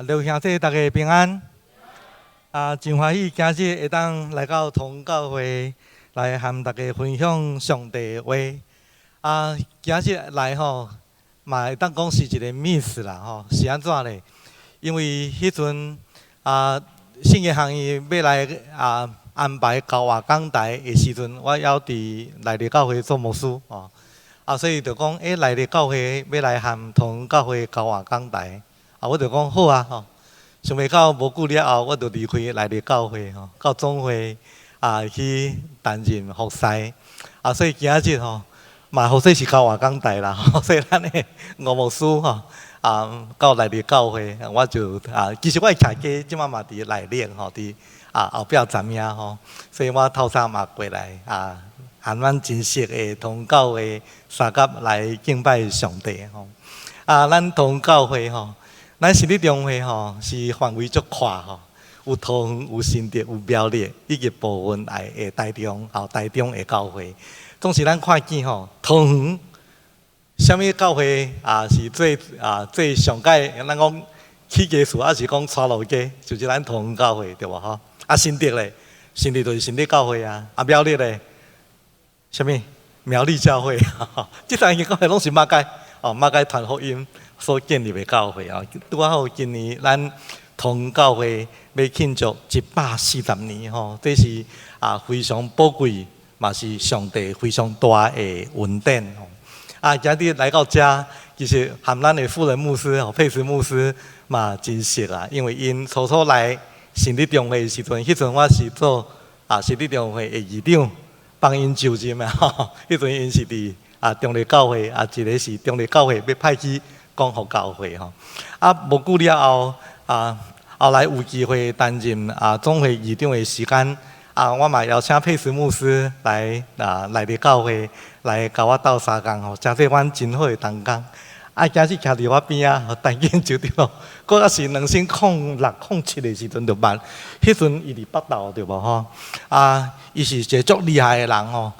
刘兄弟，大家平安。真欢喜今日会当来到同教会来和大家分享上帝的话。今日来嘛会当讲是一个 miss 啦是安怎咧？因为迄阵圣经行业要来安排高华讲台的时阵，我还伫内地教会做牧师所以就讲来地教会要来和同教会高华讲台。我就讲好想袂到无久了后，我就离开内地教会到总会去担任服侍所以今日嘛服侍是高华讲台啦所以咱的吴牧师到内地教会，我就其实我徛家即马嘛伫内地伫后壁站遐所以我透早嘛过来和咱真实的同教会三甲来敬拜上帝咱同教会咱成立中会是范围足宽有桃园、有新竹、有苗栗，以及部分的台中的教会。总是咱看见桃园什么教会是最上届，咱讲起家厝，还是讲带路家，就是咱桃园教会对无新竹咧，新竹就是新竹教会苗栗咧，什么苗栗教会这三个教会拢是马街马街传福音所建立的教会拄好今年咱同教会要庆祝140年这是非常宝贵，嘛是上帝非常大的恩典今日来到这，其实和咱的夫人牧师佩斯牧师嘛真熟因为因初来成立中会的时阵，迄阵我是做成立中会的议长，帮因就任迄阵因是伫中立教会一个是中立教会要派去光复教会无久了后后来有机会担任总会议长的时间我嘛邀请佩斯牧师来内地教会来甲我斗相共真济阮真好的同工今日徛伫我边等紧就对咯。佫也是2006、07的时阵就办，迄阵伊伫北投对无伊是一个足厉害的人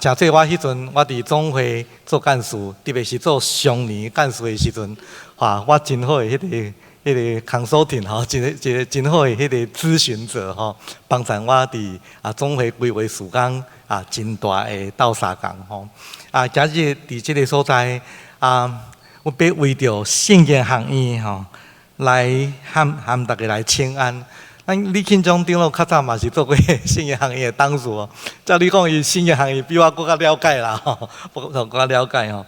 真济我迄阵我伫总会做干事，特别是做上年干事的时阵我真好的迄个consulting一个真好的迄个咨询者帮助我伫总会规划时间真大的斗相共今日伫即个所在我要为着圣经学院来和大家来请安。咱李庆忠长老较早嘛是做过圣经学院的董事照你讲，伊圣经学院比我更加了解啦更加了解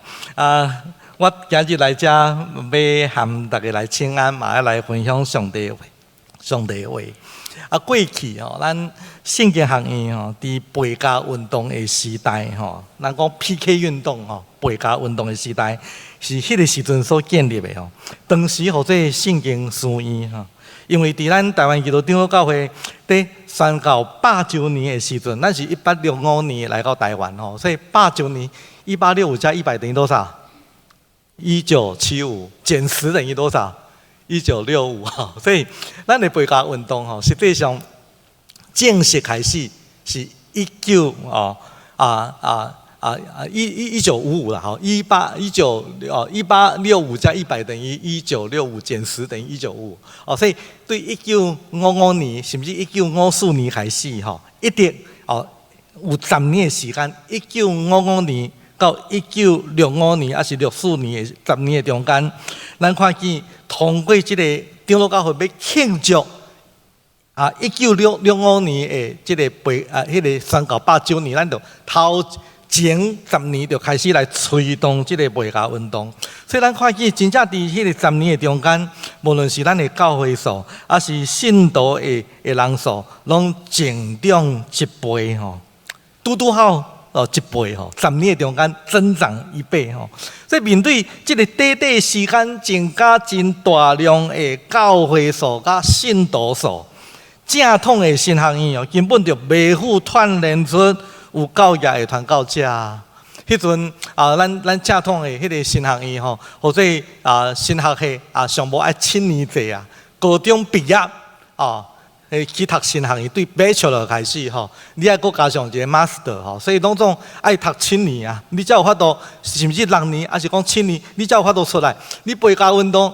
我今日来这要和大家来请安，嘛要来分享上帝的话。过去咱圣经学院伫培家运动的时代咱讲 PK 运动培家运动的时代是迄个时阵所建立的当时或者圣经书院因为伫咱台湾基督长老教会伫宣告100周年的时阵，咱是1865年来到台湾所以100周年1865加100等于多少？1975减10等于多少？1965所以咱的培家运动实际上正式开始是1955啦1865加100等于1965减10等于1955所以对1955年甚至1954年开始一直有10年的时间，1955年到1965年还是64年的10年的中间，咱看见通过这个长老教会要庆祝1965年的这个迄个宣告100周年，咱就头前10年就开始来推动这个培家运动，所以咱看见真正伫迄个10年的中间，无论是咱的教会数，还是信徒的人数，拢增长1倍拄好1倍10年的中间增长1倍所以面对这个短的时间增加真大量的教会数甲信徒数，正统的神学院根本就袂赴锻炼出有教业的传教者迄阵咱正统的迄个神学院或者神学系上无爱7年制高中毕业去读新学院，对 Bachelor 开始吼，你爱搁加上一个 Master 吼，所以拢总爱读7年啊，你才有法度，甚至6年，还是讲7年，你才有法度出来。你背家运动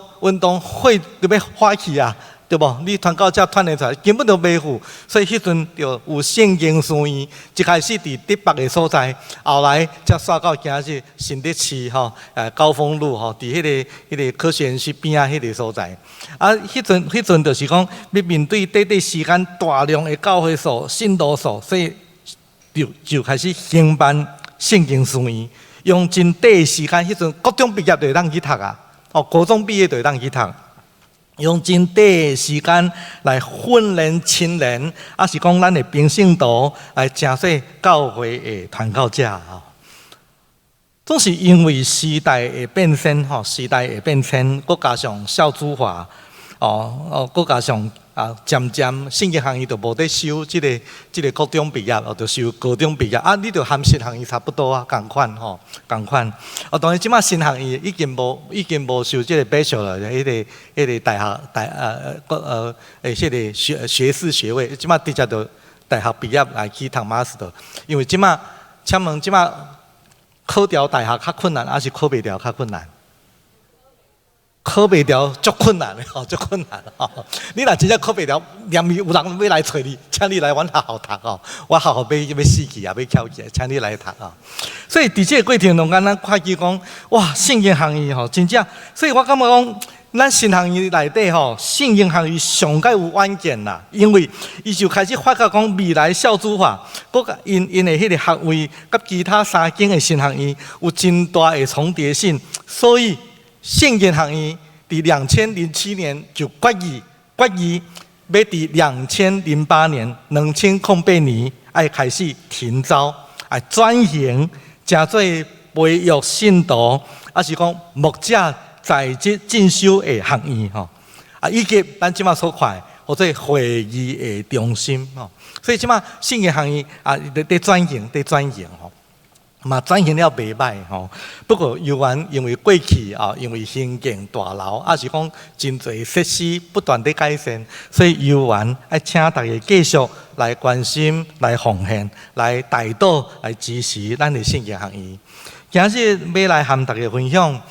会就要花去啊，对无？你传到遮传得出来，根本就袂赴。所以迄阵就有圣经书院，一开始伫台北的所在，后来才刷到今日新德市吼，高峰路吼，伫迄个科学园区边仔迄个所在。啊，迄阵就是讲要面对短时间大量的教会数、信徒数，所以就开始兴办圣经书院，用真短的时间，迄阵高中毕业就会当去读啊，高中毕业就会当去读。用真短的时间来训练青年，还是讲咱的平信徒来正说教会的传教者吼。总是因为时代的变迁吼，时代的变迁，佮加上少子化，佮加上渐渐圣经学院就无得收即个高中毕业，就收高中毕业啊，你就含新学院差不多啊，共款吼，共款。当然即马新学院已经无收即个 Bachelor 迄个大学迄个学士学位，即马直接就大学毕业来去读 Master， 因为即马请问即马考调大学较困难，还是考袂调较困难？考袂调足困难的吼，足困难吼！你若真正考袂调，连有人要来找你，请你来阮学校读吼，我学校要死去也要翘起来，请你来读吼。所以伫这个过程中间，咱看见讲，哇，圣经学院吼，真正，所以我感觉讲，咱新学院内底吼，圣经学院上界有远见啦，因为伊就开始发觉讲未来少子化，佮因的迄个学位，甲其他3间的新学院有真大的重叠性，所以圣经学院伫2007年就决议要伫2008年2008年爱开始停招，爱转型成做培育信徒，还是讲牧者在职进修的学院吼，以及咱即马所看或者会议的中心吼，所以即马圣经学院在转型吼。嘛转型了袂歹吼，不过游园因为过去因为兴建大楼，还是讲真侪设施不断地改善，所以游园爱请大家继续来关心、来奉献、来带导、来支持咱的圣经学院。今日要来和大家分享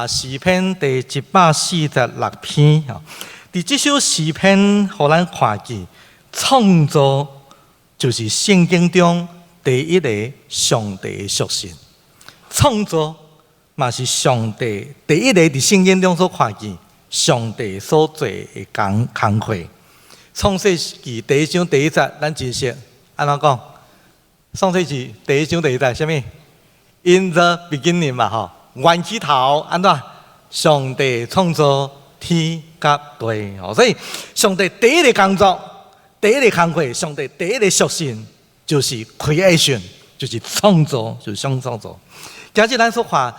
诗篇第146篇吼。伫这首诗篇，互咱看见创造就是圣经中第一个上帝的属性，创造嘛是上帝第一个伫圣经中所看见上帝所做的工课。创世纪第1章第1节，咱真熟，安怎讲？创世纪第1章第1节，啥物 ？In the beginning 嘛吼，源起头安怎？上帝创造天甲地吼，所以上帝第一个工作，第一个工课，上帝第一个属性。就是 creation， 就是创造，就是创造。今日咱所看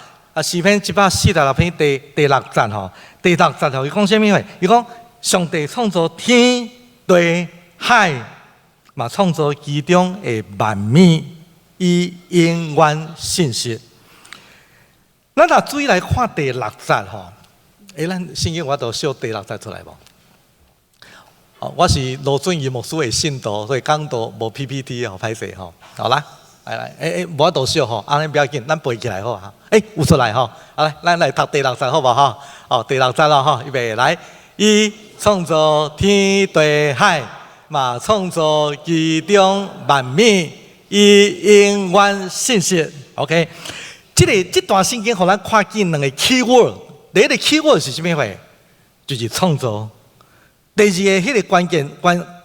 诗篇146篇第6节吼，第6节吼，伊讲啥物话？伊讲上帝创造天地海，嘛创造其中的万物，以永远信实。咱若注意来看第6节吼，咱圣经我都秀第6节出来无？我是罗俊义牧师的信徒，所以讲道无 PPT 吼，歹势吼。好啦，来，无法度小吼，安尼不要紧，咱背起来好哈。有出来吼，好来，咱来读第6节好无吼？第6节咯吼，预备来，伊创造天地海，嘛创造其中万物，伊永远信实。OK， 这段圣经互咱看见两个 key word， 第一个 key word 是啥物话？就是创造。第二个迄个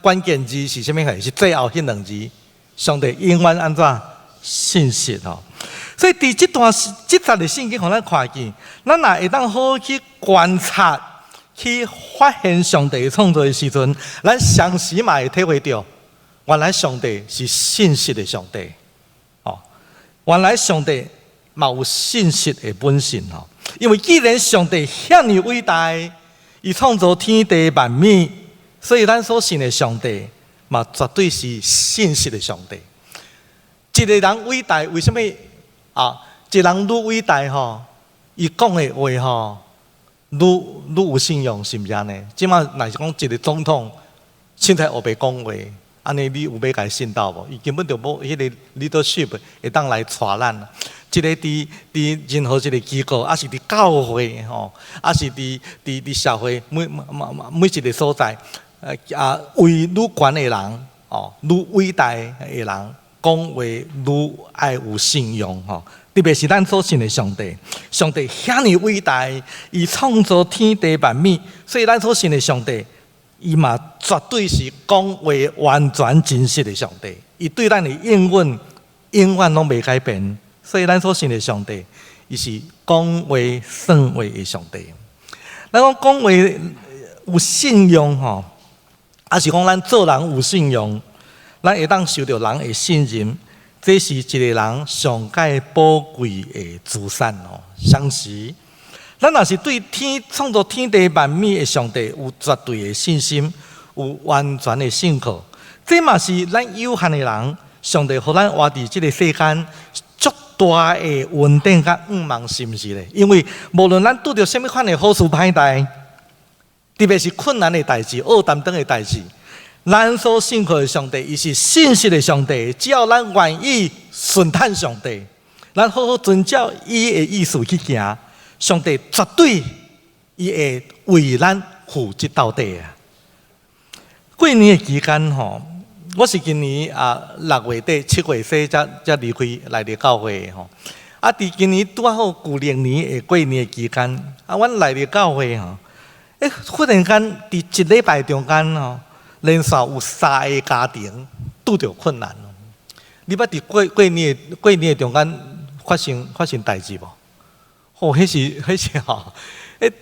关键字是啥物货？是最后迄2字，上帝永远安怎信实吼。所以伫这节的圣经，互咱看见，咱若会当好去观察、去发现上帝创造的时阵，咱相时嘛会体会到，原来上帝是信实的上帝。原来上帝嘛有信实的本性吼。因为既然上帝遐尼伟大。伊创造天地万物，所以咱所信的上帝嘛，绝对是信实的上帝。一个人伟大，为什么一个人愈伟大吼，伊讲的话吼，愈有信用，是毋是安尼？即马若是讲一个总统，凊彩学白讲话，安尼你有要甲伊信到无？伊根本就无迄个 leadership 会当来带咱。即个伫任何一个机构，还是伫教会吼，还是伫社会每一个所在，为愈悬的人哦，愈伟大的人，讲话愈爱有信用吼。特别是咱所信的上帝，上帝遐尼伟大，伊创造天地万物，所以咱所信的上帝，伊嘛绝对是讲话完全真实的上帝。伊对咱的应允永远拢袂改变。所以咱所信的上帝，伊是讲话算话的上帝。咱讲话有信用吼，还是讲咱做人有信用，咱会当受到人的信任，这是一个人上界宝贵的资产哦。相识，咱若是对创造天地万物的上帝有绝对的信心，有完全的信靠，这嘛是咱有限的人，上帝互咱活伫这个世间。大的稳定甲忙是毋是咧？因为无论咱拄着什么款的好事歹代，特别是困难的代志、恶担当的代志，咱所信靠的上帝，伊是信实的上帝。只要咱愿意顺探上帝，咱好好遵照伊的意思去行，上帝绝对伊会为咱负责到底啊！过年的期间吼。我是今年6月底7月初才离开来到教会吼。伫今年拄好旧历年的过年的期间，阮来到教会吼，忽然间伫一礼拜中间吼，连续有3个家庭拄着困难。你捌伫过年的中间发生代志无？哦，迄是吼，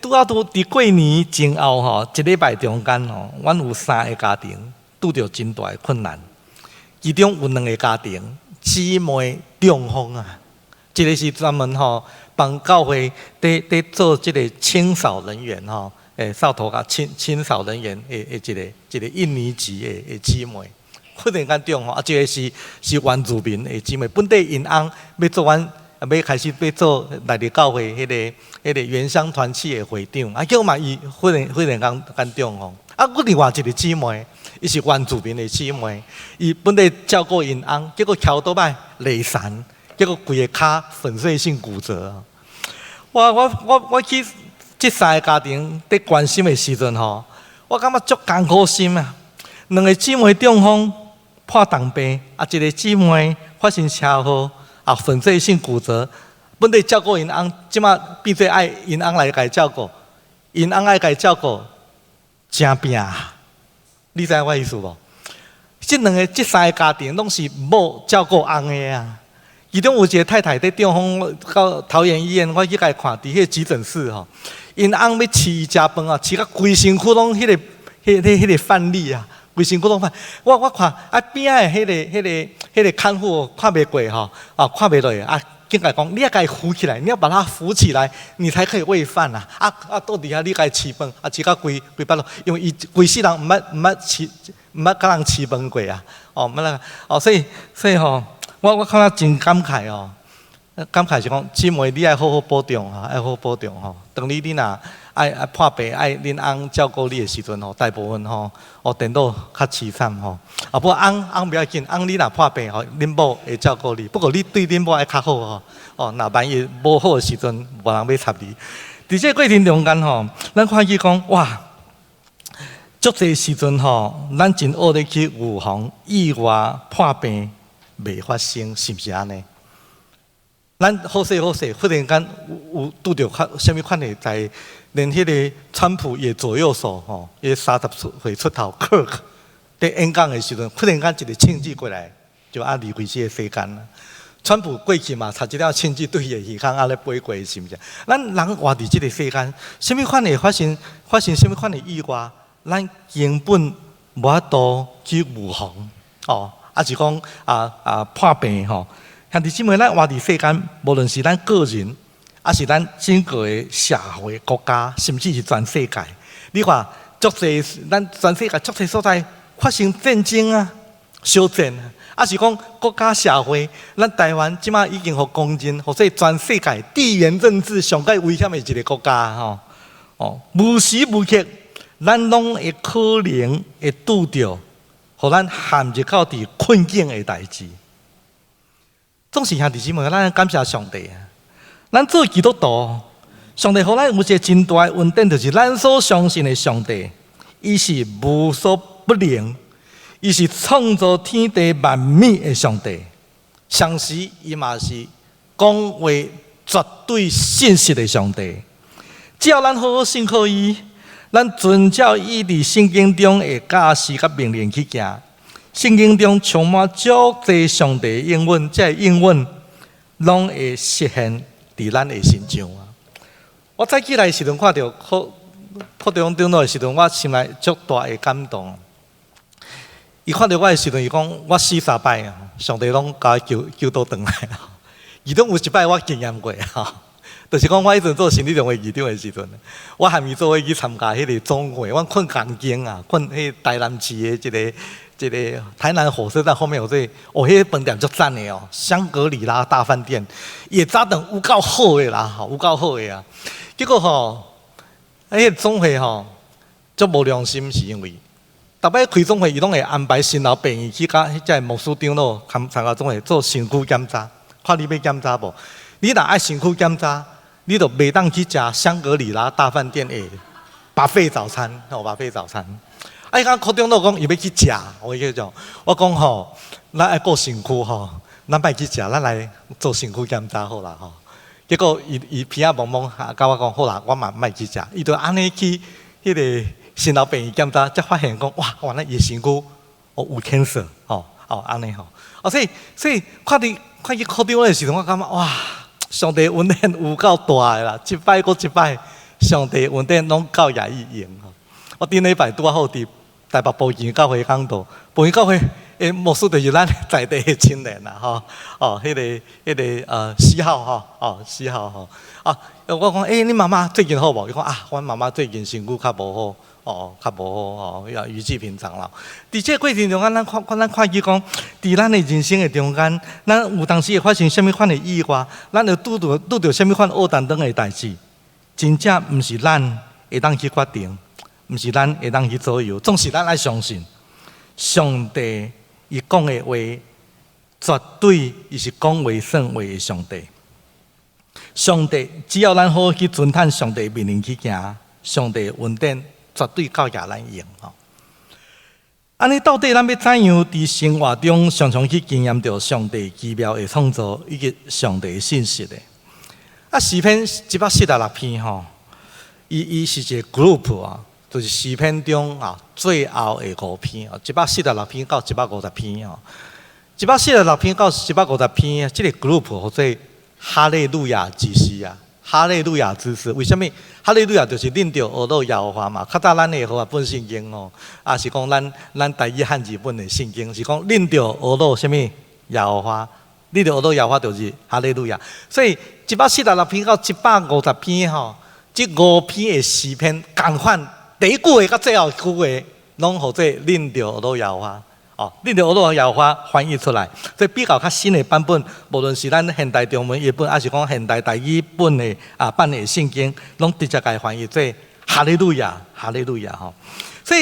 拄伫过年前后吼，一礼拜中间吼，阮有3个家庭。拄着真大的困难，其中有2个家庭姊妹中风啊，一个是专门帮教会在做这个清扫人员扫涂甲清扫人员的一个印尼籍的姊妹，忽然间中风，一个是原住民的姊妹，本地因翁要做要开始要做来伫教会迄个原乡团契的会长，叫嘛伊忽然间中风，我另外一个姊妹。伊是原住民的姊妹，伊本来照顾因翁，结果桥倒摆累残，结果规个骹粉碎性骨折。我去这3个家庭在关心的时阵吼，我感觉足艰苦心啊。2个姊妹中风破重病，一个姊妹发生车祸粉碎性骨折。本来照顾因翁，即马变做爱因翁来家照顾，因翁爱家照顾，真拼。你知我意思无？这3个家庭拢是某照顾翁的啊。其中有一个太太在中风到桃园医院，我去甲伊看，伫迄个急诊室吼，因翁要饲伊食饭啊，饲甲规身躯拢迄个饭粒啊，规身躯拢饭。我看边仔的迄个看护看袂过吼，看袂落啊。应该讲，你要给它扶起来，你要把它扶起来，你才可以喂饭啊！到底下你该饲饭，饲到规巴肚，因为伊规世人毋捌甲人饲饭过啊！毋那所以我看到真感慨哦，感慨是讲，姊妹你爱好好保重爱好好保重等你若爱破病爱恁翁照顾你的时阵大部分电脑较凄惨不过翁不要紧，翁你若破病恁某会照顾你。不过你对恁某爱较好若万一无好的时阵，无人要插你。伫这过程中间咱看见讲哇，足侪时阵咱真学咧去预防意外破病未发生，是毋是安尼？咱好势，忽然间有拄着什么款的在，连迄个川普也左右手伊30岁出头 Kirk 在演讲的时阵，忽然间一个庆忌过来，就离开这个世间了。川普过去嘛，插一条庆忌对伊的耳孔咧飞过，是毋是？咱人活伫这个世间，什么款的发生什么款的意外，咱根本无法度去预防是讲破病兄弟姊妹，咱活伫世间，无论是咱个人，还是咱整个的社会、国家，甚至是全世界，你看，足侪咱全世界足侪所在发生战争啊、小战啊，是讲国家社会，咱台湾即马已经互公认，或者全世界地缘政治上界危险的一个国家无时无刻，咱拢会可能会拄着，互咱陷入到伫困境的代志。总是兄弟姊妹，咱感谢上帝啊！咱做基督徒，上帝互咱有一个真大的恩典，就是咱所相信的上帝，伊是无所不能，伊是创造天地万物的上帝。同时，伊嘛是讲话绝对信实的上帝。只要咱好好信靠伊，咱遵照伊伫圣经中的教示甲命令去行。圣经中充满足侪上帝的应允，这应允拢会实现伫咱的身上啊！我早起来的时阵看到课中长老的时阵，我心内足大的感动。伊看到我的时阵，伊讲我4-3摆啊，上帝拢甲我救倒转来啊！其中有一摆我经验过啊，就是讲我迄阵做心理长会议长的时阵，我含伊做伙去参加迄个总会，我困钢筋啊，困迄台南市的一个台南火车站后面有迄个饭店足赞的哦，香格里拉大饭店，也早顿有够好的啦，有够好的啊！结果迄个总会足无良心，是因为逐摆开总会，伊拢会安排新老病院去甲迄只牧师长老参加总会做身躯检查，看你要检查无？你若爱身躯检查，你就袂当去食香格里拉大饭店的buffet早餐，buffet早餐。伊讲课长老讲伊要去食，我讲咱爱顾身躯咱别去食，咱来做身躯检查好啦结果伊鼻仔蒙蒙，甲我讲好啦，我嘛莫去食，伊就安尼去迄个新老病院检查，才发现讲哇，原来伊身躯有 cancer 安尼所以看去课长的时阵，我感觉哇，上帝恩典有够大的啦，一摆过一摆，上帝恩典拢够也意用我顶礼拜拄好伫台北保健教会讲道，保健教会诶牧师就是咱在地的青年啦迄个4号4号我讲你妈妈最近好无？伊讲阮妈妈最近身躯较无好较无好要语气平常啦。伫这过程中咱看去讲，伫咱的人生的中间，咱有当时会发生什么款的意外，咱会拄着什么款黑蛋灯的代志，真正毋是咱会当去决定。毋是咱会当去左右，总是咱爱相信上帝伊讲的话，绝对伊是讲话算话的上帝。上帝只要咱好好去遵探上帝命令去行，上帝恩典绝对够也咱用安尼到底咱要怎样伫生活中常常去经验到上帝奇妙的创造以及上帝的信息的？诗篇146篇伊是一个 group 就是诗篇中最后的5篇146篇到150篇146篇到150篇，这个 group 叫做哈利路亚之诗哈利路亚之诗。为什么？哈利路亚就是恁着学到耶和华嘛。较早咱的和合本圣经是讲咱台语汉字本的圣经，是讲恁着学到什么耶和华，恁着学到耶和华就是哈利路亚。所以146篇到150篇这5篇的诗篇共款。第一句话甲最后一句话，拢或者恁着学到耶和华恁着学到耶和华翻译出来，所以比较较新的版本，无论是咱现代中文译本，还是讲现代台语本的版的圣经，拢直接甲伊翻译做哈利路亚，哈利路亚所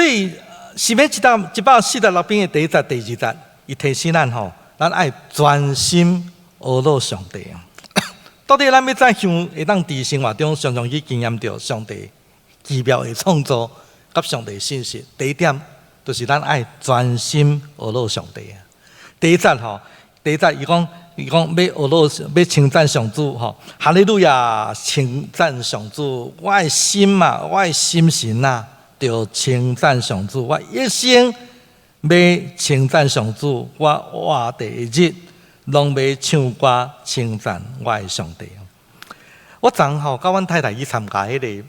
以诗篇146篇的第1节、第2节，伊提醒咱咱爱专心学到上帝。到底咱要怎样会当伫生活中常常去经验到上帝奇妙的创造，甲上帝信息？第一点就是咱爱专心学到上帝第一节伊讲要学到要称赞上主哈利路亚，称赞上主，我的心我的心神就称赞上主，我一生要称赞上主，我活第一日。拢要唱歌称赞我的上帝。我昨甲阮太太去参加迄个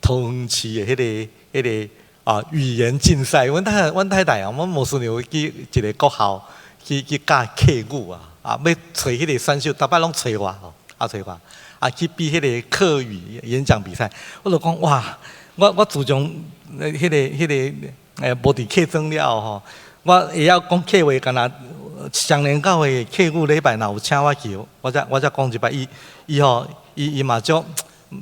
桃园市的迄个语言竞赛。阮太太阮牧师娘去一个国校去教客语要找迄个选手，逐摆拢找我找我去比迄个客语演讲比赛。我就讲哇，我自从迄个无伫客庄了我会晓讲客话，敢若。上年教会客语礼拜若有请我去，我才讲一摆，伊嘛足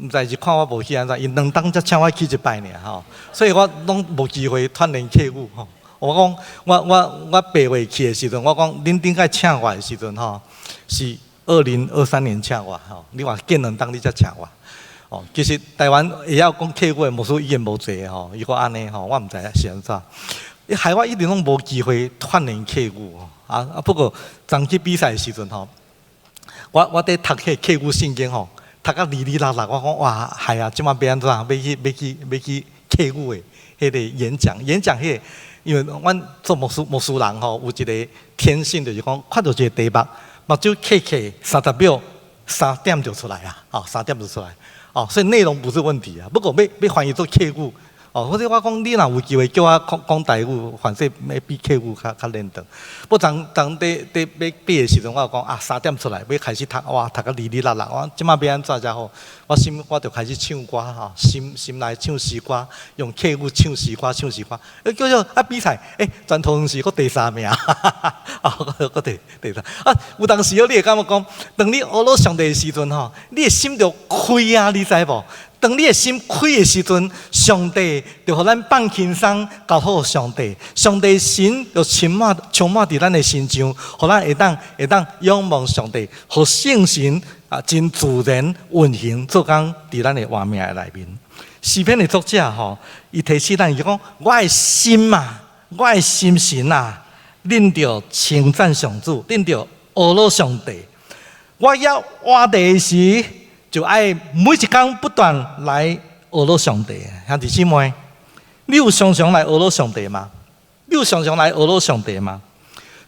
毋知是看我无去安怎，因2档才请我去一摆尔吼，所以我拢无机会锻炼客户吼。我讲我8月去的时阵，我讲恁顶个请我的时阵吼，是2023年请我吼，你话见2档你才请我。哦，其实台湾会晓讲客户的魔术已经无济吼，如果安尼吼，我毋知是安怎。伊害我一直拢无机会锻炼客户吼。不过昨去比赛的时阵吼，我伫读迄客户圣经吼，读到哩哩啦啦，我讲哇，害啊！即马要安怎？要去客户的迄个演讲，迄个，因为阮做魔术人吼，有一个天性就是讲，看到一个题目，目睭刻30秒，3点就出来啊！哦，3点就出来。哦，所以内容不是问题啊。不过要翻译做客户。哦，或者我讲，你若有机会叫我讲台语，反正要比客户较认得。不昨伫要毕的时阵，我讲3点出来，要开始读，哇，读到哩哩啦啦。我即马要安怎才好？我就开始唱歌吼，心内唱诗歌，用客户唱诗歌。叫做比赛，全同时佫第3名，佫第3。有当时你会感觉讲，当你学到上帝的时阵吼，你的心就开啊，你知无？当你的心开的时阵，上帝就互咱放轻松，交好上帝。上帝神就充满伫咱的心上，互咱会当仰望上帝，互圣神真自然运行做工伫咱的活命的内面。诗篇的作者吼，伊提醒咱伊讲：我的心啊，我的心神啊，恁着称赞上主，恁着学乐上帝。我要活地时。就爱每一天不断来学乐上帝，兄弟姊妹，你有常常来学乐上帝吗？你有常常来学乐上帝吗？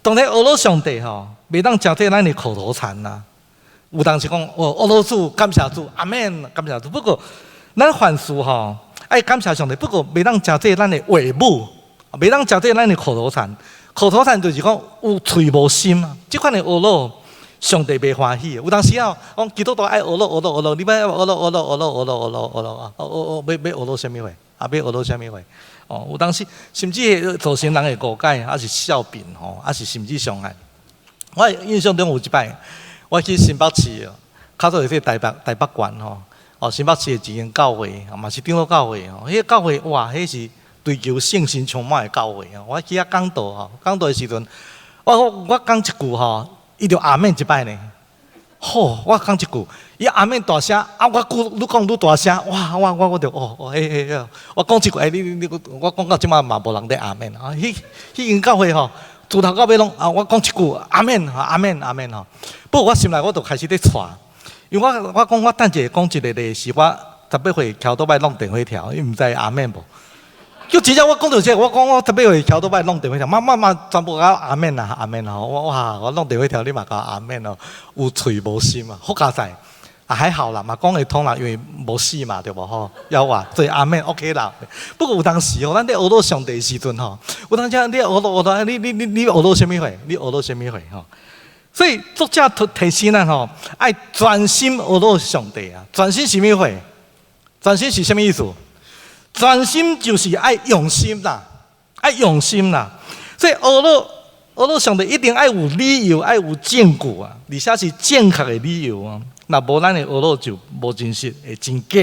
当然学乐上帝吼，袂当真做咱的口头禅啦。有当时讲学乐主，感谢主，阿门，感谢主。不过咱凡事吼爱感谢上帝，不过袂当真做咱的话母，袂当真做咱的口头禅。口头禅就是讲有嘴无心啊，即款的学乐。上帝袂欢喜，有当时啊，讲基督徒爱学乐，你要学乐，要学乐什么话？要学乐什么话？哦，有当时甚至造成人的误解，还是笑柄吼，还是甚至伤害。我印象中有一摆，我去新北市，较早是台北县吼，哦，新北市的一间教会，嘛是长老教会吼，迄个教会哇，迄是追求圣神充满的教会哦。我去遐讲道吼，讲道的时阵，我讲一句吼。伊就阿门一摆呢，好，我讲一句，伊阿门大声，我愈讲愈大声，哇，我就我讲一句，你，我讲到即马嘛无人咧阿门啊，迄间教会吼，自头到尾拢我讲一句阿门吼。不过我心内我就开始咧喘，因为我讲我等者讲一个例是我18岁翘倒摆弄电火条，伊毋知阿门无。就真正我讲到这，我讲我特别会桥都摆弄电话条，全部甲阿门啊阿门吼，我弄电话条你嘛甲阿门哦，有嘴无心嘛，好加载还好啦嘛，讲会通啦，因为无死嘛，对无吼？要话做阿门 OK 啦。不过有当时吼，咱咧学到上帝时阵吼，有当时你学到你学到什么货？你学到什么货吼？所以作者提醒咱吼，爱专心学到上帝啊，专心什么货？专心是什么意思？专心就是爱用心啦，爱用心啦。所以学乐上帝一定爱有理由，爱有证据啊，而且是正确的理由啊。若无咱的学乐就无真实，会真假。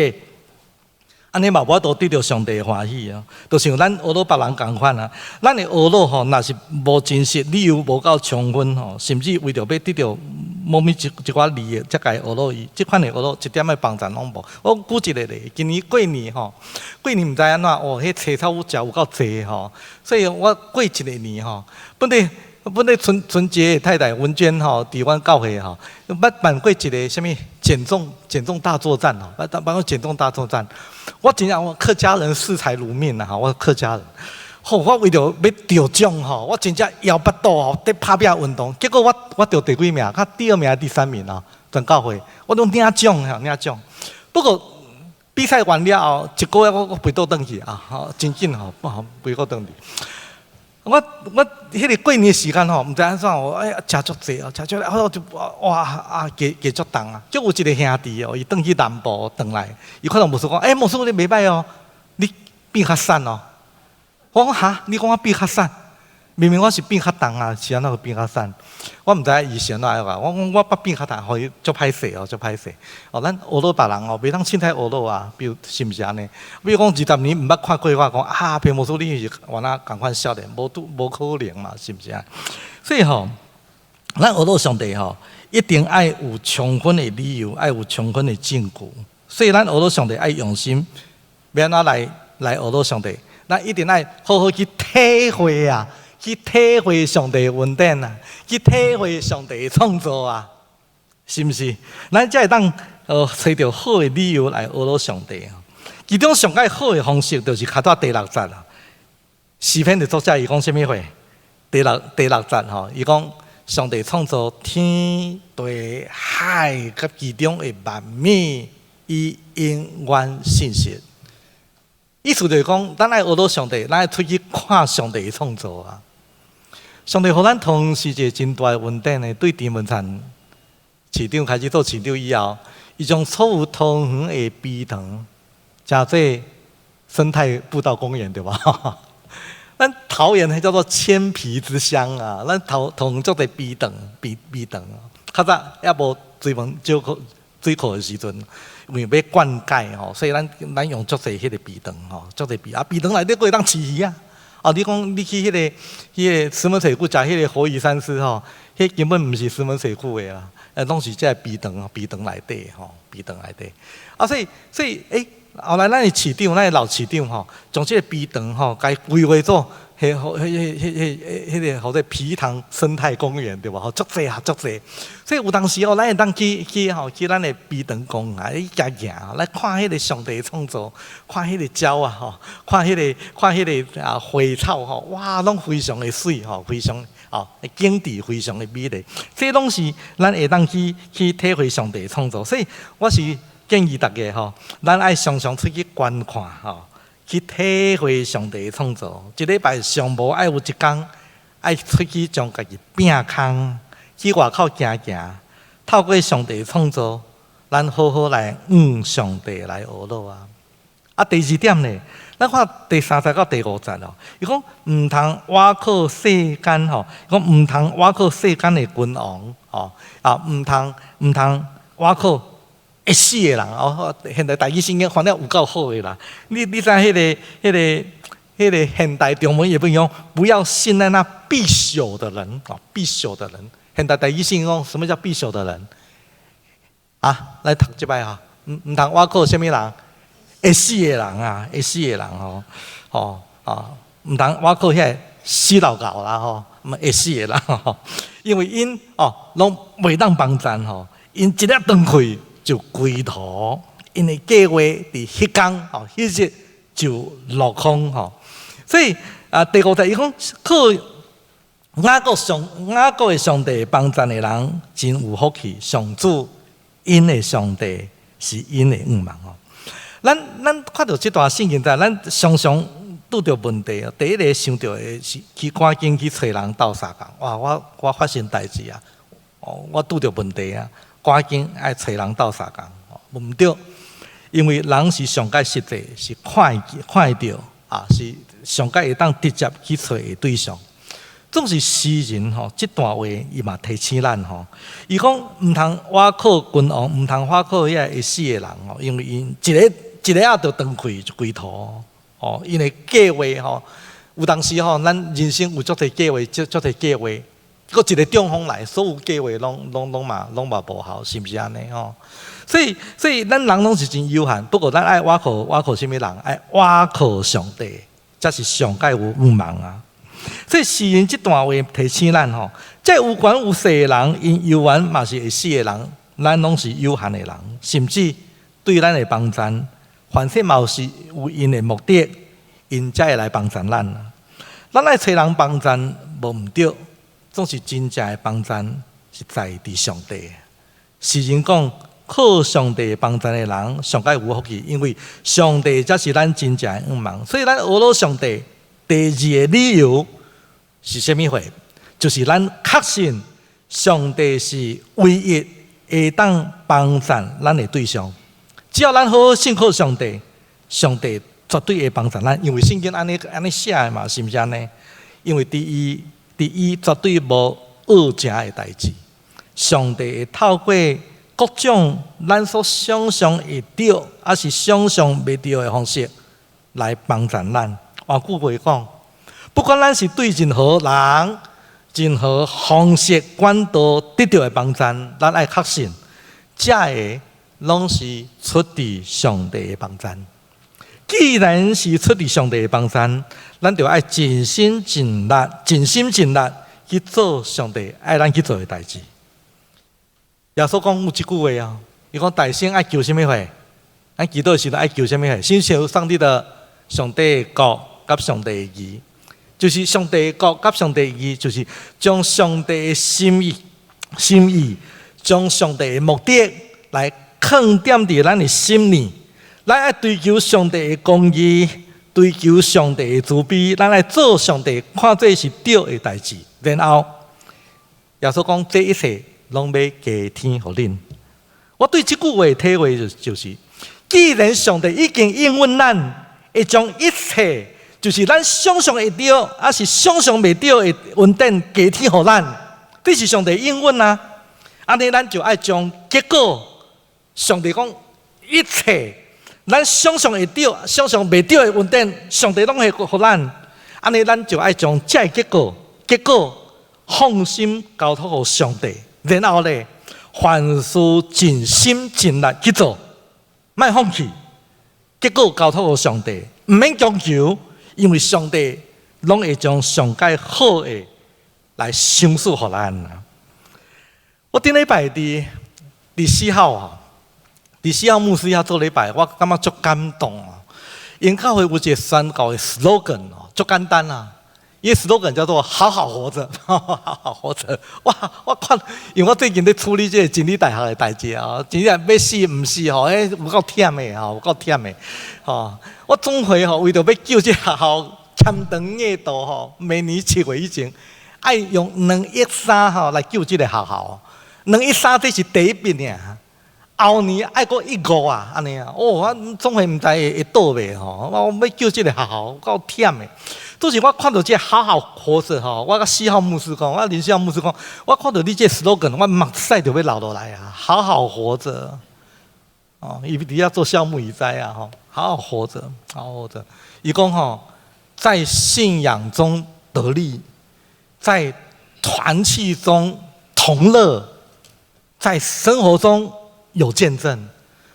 安尼嘛，我都得到上帝的欢喜啊。就像咱学乐别人共款啊，咱的学乐吼，若是无真实，理由无够充分吼，甚至为着要得到某物一寡利益，才该学乐伊。即款的学乐一点的帮助拢无。我举一个例，今年过年吼，过年毋知安怎哦，迄青草食有够济吼，所以我过一个年吼，本来春节太太文娟吼，伫阮教会吼，办过一个什么减重大作战吼，办过减重大作战。我真正我客家人视财如命啊！我客家人，吼，我为着要得奖吼，我真正摇巴肚吼，在拍拼运动，结果我得第几名？较第2名、第3名啊！全教会，我都领奖。不过比赛完了后，一个月我飞倒转去啊，真紧吼，不好飞倒转去。我迄个过年的时间吼，毋知安怎哦，食足济哦，食足来，我就哇加足重啊！就有一个兄弟哦，伊转去南部转来，伊看到牧师讲，牧师你袂歹哦，你变较瘦哦。我讲哈，你讲我变较瘦，明明我是变较重啊，是安怎会变较瘦？我毋知影伊是安怎个，我变较重，互伊足歹势哦，足歹势。哦，咱学落别人哦，袂当凊彩学落啊，比如是毋是安尼？比如讲20年毋捌看过我讲啊，屏幕师你是原来共款少年，无可能嘛，是毋是啊？所以吼，咱学落上帝吼，一定爱有充分的理由，爱有充分的证据。所以咱学落上帝爱用心，要安怎来学落上帝？咱一定爱好好去体会啊！去体会上帝的恩典啊，去体会上帝的创造啊，是毋是？咱才会当找到好的理由来学落上帝。其中上介好的方式，就是卡到第6节啊。诗篇的作者伊讲啥物话？第六节吼，伊讲上帝创造天地海甲其中的万物，伊永远信实。意思就是讲，咱爱学到上帝，咱爱出去看上帝的创造啊。上帝互咱同时一个真大的恩典呢，对郑文灿市长开始做市长以后，伊将所有桃园的陂塘，加做生态步道公园，对吧？咱桃园叫做千皮之乡啊，咱桃园做者陂塘，较早也无水门水库的时阵，因为要灌溉吼，所以咱用足侪迄个陂塘吼，足侪陂啊，陂塘内底佫会当饲鱼啊。哦，你讲你去迄个石门水库食迄个活鱼三丝吼，迄根本毋是石门水库的啦，拢是即个陂塘内底吼，陂塘内底。啊，所以后来咱的市长，咱的老市长吼，将即个陂塘吼，该规划做迄个好在陂塘生态公园对吧？吼，足济啊，足济。所以有当时哦，咱会当去咱的陂塘公园行，来看迄个上帝创造，看迄个鸟啊吼，看迄个花草吼，哇，拢非常的水吼，非常景致非常的美丽。这拢是咱会当去体会上帝创造。所以我是建议大家吼，咱爱常常出去观看吼，去体会上帝的创造。一礼拜上无爱有一天，爱出去将家己拼空。去外口行行，透过上帝创造，咱好好来上帝来学咯啊！啊，第2点呢，咱看第3节到第5节哦。伊讲毋通倚靠世间吼，讲毋通倚靠世间的君王吼，毋通倚靠会死的人哦。现代台语圣经翻了有够好的啦。你知迄个现代中文也不用，不要信赖那必朽的人哦，必朽的人。现代第一性讲，什么叫必朽的人？啊，来读这摆哈，唔通我靠什么人？会死的人啊，会死的人吼，唔通我靠遐死老狗啦吼，会死的人吼，因为因拢袂当帮咱吼，因一粒断开就归途，因的计划伫迄天吼，迄日就落空吼，所以第5节伊讲靠。雅各的上帝帮咱的人真有福气，上主因的上帝是因的恩望哦。咱看到这段圣经在，咱常常拄到问题哦。第一个想到的是去赶紧去找人斗相共，哇！我发生代志啊，我拄到问题啊，赶紧爱找人斗相共，毋对，因为人是上界实际，是看到啊，是上界会当直接去找的对象。总是诗人吼，这段话伊嘛提醒咱吼。伊讲毋通倚靠君王，毋通倚靠遐会死的人吼，因为因一个仔就断开就归途哦。因为计划吼，有当时吼，咱人生有足侪计划，足侪计划，搁一个中风来，所有计划拢嘛无效，是毋是安尼吼？所以咱人拢是真有限，不过咱爱倚靠什么人？爱倚靠上帝，才是上界有愿望啊。所以诗人这段话提醒咱吼，这有权有势的人，因有缘嘛是会死的人，咱拢是有限的人，甚至对咱的帮咱，凡事嘛是有因的目的，因才会来帮咱咱。咱来找人帮咱无毋对，总是真正的帮咱是在伫上帝。诗人讲，靠上帝帮咱的人，上界有福气，因为上帝才是咱真正的愿望。所以咱学了上帝。第2个理由是啥物货？就是咱确信上帝是唯一会当帮咱的对象。只要咱好好信靠上帝，上帝绝对会帮咱。因为圣经安尼写的嘛，是毋是安尼？因为伫伊绝对无恶食的代志。上帝会透过各种咱所想象会到，还是想象袂到的方式来帮助咱。换句话讲，不管咱是对任何人、任何方式、管道得到的帮助，咱爱确信，这个拢是出自上帝的帮助。既然是出自上帝的帮助，咱就爱尽心尽力、尽心尽力去做上帝爱咱去做的代志。耶稣讲有一句话啊，伊讲大圣爱求什么话？咱祈祷的时候爱求什么话？先求上帝的国甲上帝的义，就是上帝的国甲上帝的义，就是将上帝的心意，将上帝的目的来放点伫咱的心里。咱爱追求上帝的公义，追求上帝的慈悲，咱来做上帝看这是对的代志。然后耶稣讲这一切拢要加添互恁。我对这句话的体会就是，既然上帝已经应允咱，会将一切就是咱想象会到，还是想象袂到的恩典加添互咱，这是上帝应允啊。安尼咱就爱将结果，上帝讲一切咱想象会到、想象袂到的恩典，上帝拢会互咱。安尼咱就爱将这结果放心交托互上帝，然后咧，凡事尽心尽力去做，莫放弃。结果交托互上帝，唔免强求，因为上帝拢会将上界好的来赏赐互咱。我顶礼拜伫4号啊，伫4号牧师遐做礼拜，我感觉足感动啊。因教会有一个宣告的 slogan 哦，足简单啊。伊的 slogan 叫做"好好活着"，好好活着。哇！我看，因为我最近在处理这个真理大学的代志啊，真正要死唔死吼，有够忝的吼，有够忝的吼。我总会吼，为着要救这学校签长额度吼，明年7月以前，爱用2亿3吼来救这个学校。2亿3这是第一笔尔，后年爱过1亿5啊，安尼啊。我总会唔知会倒袂吼，我要救这个学校，够忝的。都是我看到这好好活着吼，我甲4号牧师讲，我林4号牧师讲，我看到你这 slogan， 我目屎就要流落来啊！好好活着，哦，伊伫遐做项目伊知啊吼，好好活着，好好活着。伊讲吼，在信仰中得力，在团契中同乐，在生活中有见证。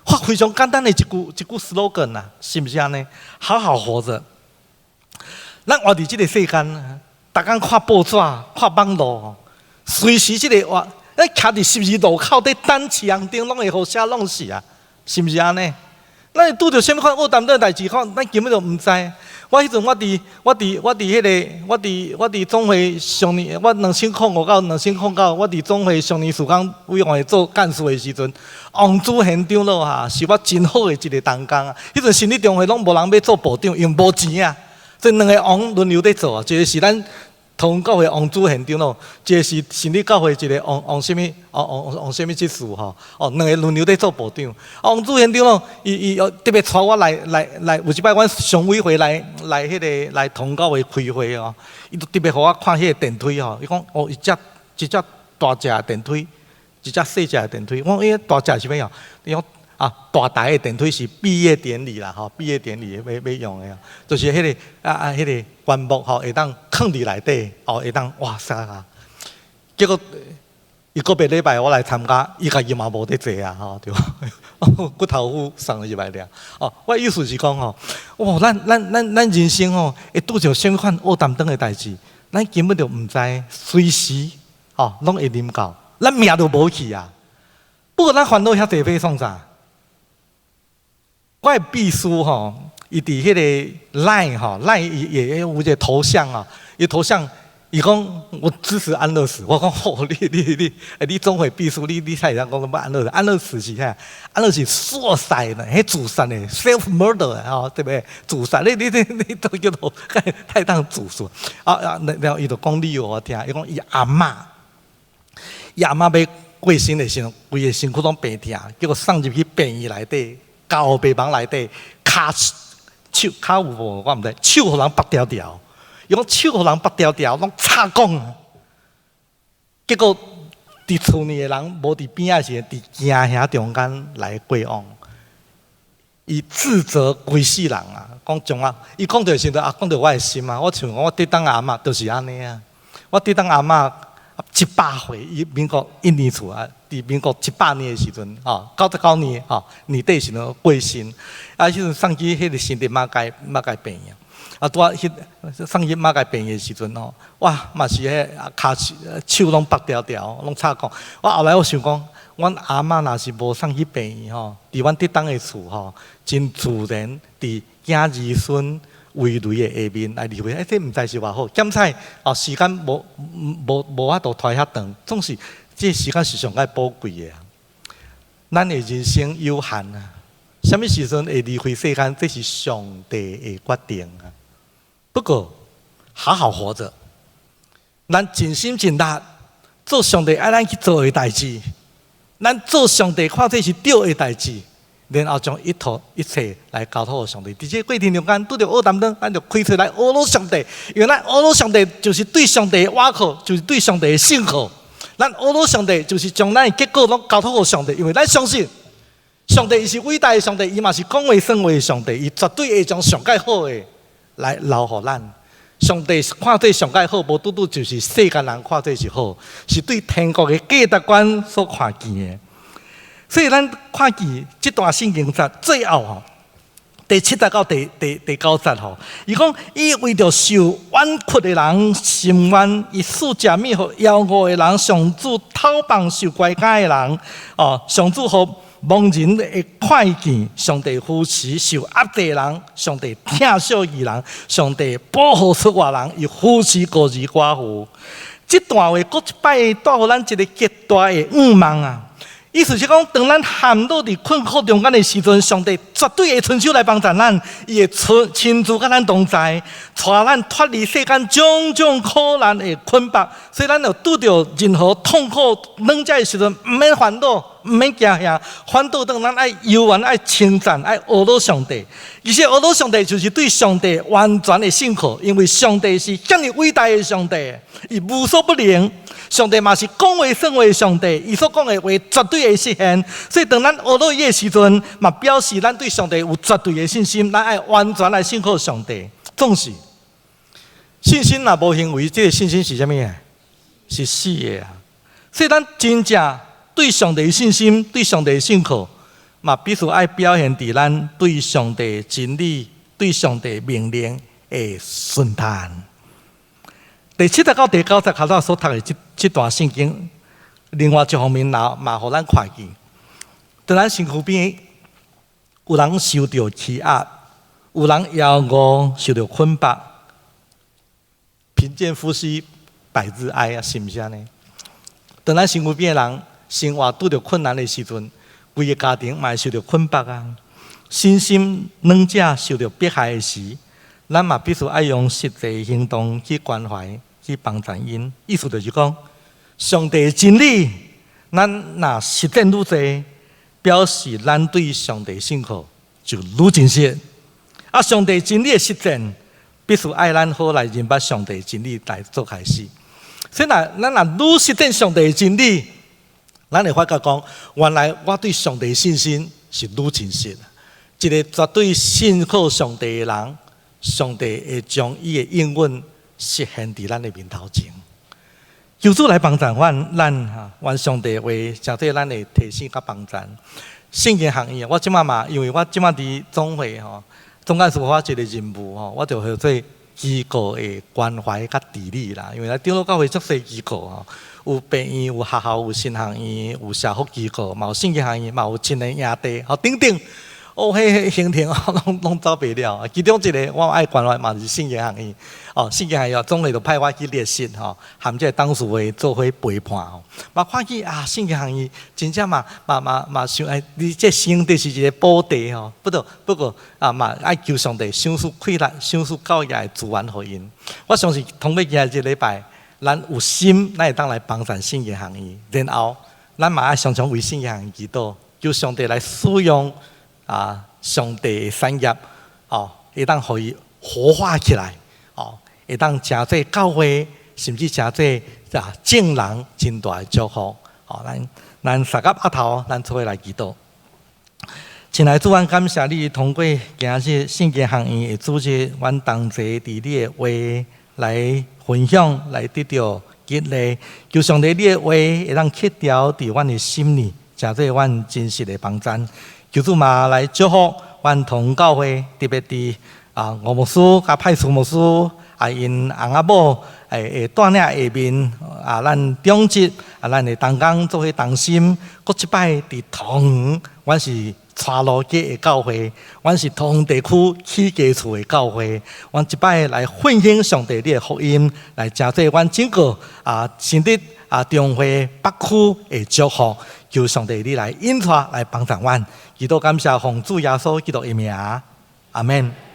哇，非常简单的一句 slogan 啊，是不是安尼？好好活着。咱活伫即个世间，逐工看报纸、看网络，随时即个活，咱徛伫是不是路口伫等市红灯，拢会互写弄死啊？是不是安尼？咱会拄着啥物款恶淡淡代志，咱根本就毋知。我迄阵我伫总会上年，我2005到2009，我伫总会上年事工委员会做干事的时阵，王主县长咯哈，是我真好的一个同工啊。迄阵新理中会拢无人要做部长，因为无钱啊。这2个王轮流在做啊，一个是咱同教会王主县长咯，一个是新理教会一个王什么执事吼，2个轮流在做部长。王主县长咯，伊特别带我来，有一摆阮常委会来同教会开会哦，伊就特别互我看迄个电梯吼，伊讲哦，一只大只的电梯，一只细只的电梯。我讲伊大只是咩哦？伊讲啊，大台的电梯是毕业典礼啦，吼，毕业典礼要用的啊，就是迄个迄个棺木吼，会当放伫内底，哦，会当哇塞啊！结果伊个别礼拜我来参加，伊家己嘛无得坐啊，吼，对吧？骨头夫送入来了。哦，我意思是讲吼，哇，咱人生吼，会拄着啥物款恶淡淡的代志，咱根本就毋知，随时吼拢会临到，咱命都无去啊。不过咱烦恼遐济要创啥？我的秘书吼，伊伫迄个 line 吼 ，line 也有一个头像啊，伊头像伊讲我支持安乐死，我讲吼，你总会秘书，你才会当讲安乐死，安乐死是啥？安乐死错杀呢，迄自杀呢 ，self murder 吼，对不对？自杀，你都叫做太当自杀啊！然后伊就讲理由我听，伊讲伊阿嬷要过身的时候，规个身躯拢病痛，结果送入去病院内底。交病房内底，骹有无？我毋知，手互人拔掉掉。伊讲手互人拔条条，拢插讲。结果伫厝内的人无伫边仔时，伫惊遐中间来过往，伊自责规世人啊！讲从啊，伊讲着时阵啊，讲着我的心啊，我像我伫当阿嬷就是安尼啊，我伫当阿嬷100岁，伊民国1年厝啊，伫民国700年的时阵，99年年底时阵过身，啊，迄阵送去迄个新店马街病院。啊，拄啊，送去马街病院的时阵吼，哇，嘛是迄骹手拢拔条条，拢插讲。我后来我想讲，阮阿嬷若是无送去病院吼，伫阮伫当的厝吼，真自然伫囝儿孙围雷的下面来离开。这毋知是偌好。检采时间无法度拖遐长，总是这时间是上界宝贵的啊。咱的人生有限啊，什么时阵会离开世间，这是上帝的决定啊。不过，好好活着，咱尽心尽力做上帝爱咱去做的代志，咱做上帝看这是对的代志，然后将一切来交托给上帝。伫这过程中间，拄着学谈当，咱就开出来阿罗上帝，因为咱阿罗上帝就是对上帝的倚靠，就是对上帝的信靠。咱阿罗上帝就是将咱的结果拢交托给上帝，因为咱相信上帝是伟大的上帝，伊嘛是讲话算话的上帝，伊绝对会将上界好的来留予咱。上帝看做上界好，无拄拄就是世间人看做是好，是对天国的价值观所看见的。所以咱看见这段圣经节最后吼，第7节到第9节吼，伊讲伊为着受冤屈的人伸冤，伊赐食物互夭饿的人，上主讨棒受乖乖的人，上主互盲人会看见，上帝扶持受压制的人，上帝疼惜义人，上帝保护出外人，伊扶持孤儿寡妇。这段话搁一摆带予咱一个极大的愿望啊！意思是讲，当咱陷落伫困苦中间的时阵，上帝绝对会伸手来帮助咱，伊会亲自甲咱同在，带咱脱离世间种种苦难的捆绑。所以咱要拄着任何痛苦、软弱的时阵，毋免烦恼，毋免惊吓，反倒当咱爱游玩、爱称赞、爱阿罗上帝。而且阿罗上帝就是对上帝完全的信靠，因为上帝是遐尼伟大的上帝，伊无所不能。上帝嘛是讲话算话的上帝，伊所讲的话绝对会实现。所以当咱学到伊的时阵，嘛表示咱对上帝有绝对的信心，咱爱完全来信靠上帝。总是信心若无行为，这个信心是啥物啊？是死的啊！所以咱真正对上帝的信心，对上帝的信靠，嘛必须爱表现伫咱对上帝真理、对上帝命令的顺坦。第7节到第9节，头所读的这段圣经，另外一方面嘛，互咱看见，在咱身躯边，有人受到欺压，有人夭饿，受到捆绑，贫贱夫妻百日哀啊，是毋是安尼？在咱身躯边的人，生活拄着困难的时阵，规个家庭嘛会受到捆绑啊，身心软者受到迫害的时，咱嘛必须爱用实际行动去关怀。去帮助因，意思就是讲，上帝的真理，咱若实践愈多，表示咱对上帝信靠就愈真实。啊，上帝真理的实践，必须爱咱好来认捌上帝真理来做开始。所以咱若愈实践上帝的真理，咱会发觉讲，原来我对上帝的信心是愈真实。一个绝对信靠上帝的人，上帝会将伊的应允实现伫咱的面头前，求主来帮助咱上帝话，诚对咱的提醒甲帮助。圣经行业，我即马嘛，因为我即马伫总会总干事我一个任务我就叫做机构的关怀甲治理啦。因为咱长老教会足侪机构有病院、有学校、有新行业、有社福机构，嘛有圣经行业，嘛有青年营地，等等。迄行程拢走袂了。其中一个我爱关怀嘛，就是圣经行业。圣经行业总会就派我去列席含这个董事会做伙陪伴嘛看见圣经行业真正嘛想你这生就是一个宝地不过嘛爱求上帝赏赐快乐、赏赐教育的资源互因。我相信通过今日这礼拜，咱有心，咱会当来帮助圣经行业，然后咱嘛爱常常为圣经行业祈祷，求上帝来使用。上帝的产业会当互伊活化起来，会当成做教会，甚至成做众人真大的祝福。好，咱三甲阿头，咱做伙来祈祷。亲爱的主，阮感谢你通过今日圣经学院的组织，阮同齐伫你的话来分享，来得到激励。求上帝你的话会当刻条伫阮的心里，成做阮真实的帮助。求主嘛来祝福阮同教会，特别伫吴牧师甲派出牧师因翁仔某会带领下面咱中职咱的同工做伙同心。搁一摆伫桃园，阮是岔路街的教会，阮是桃园地区起家厝的教会。阮一摆来分享上帝你的福音，来成做阮整个甚至中会北区的祝福。求上帝你来引带来帮助阮。祈祷感谢奉主耶稣基督的名，阿门。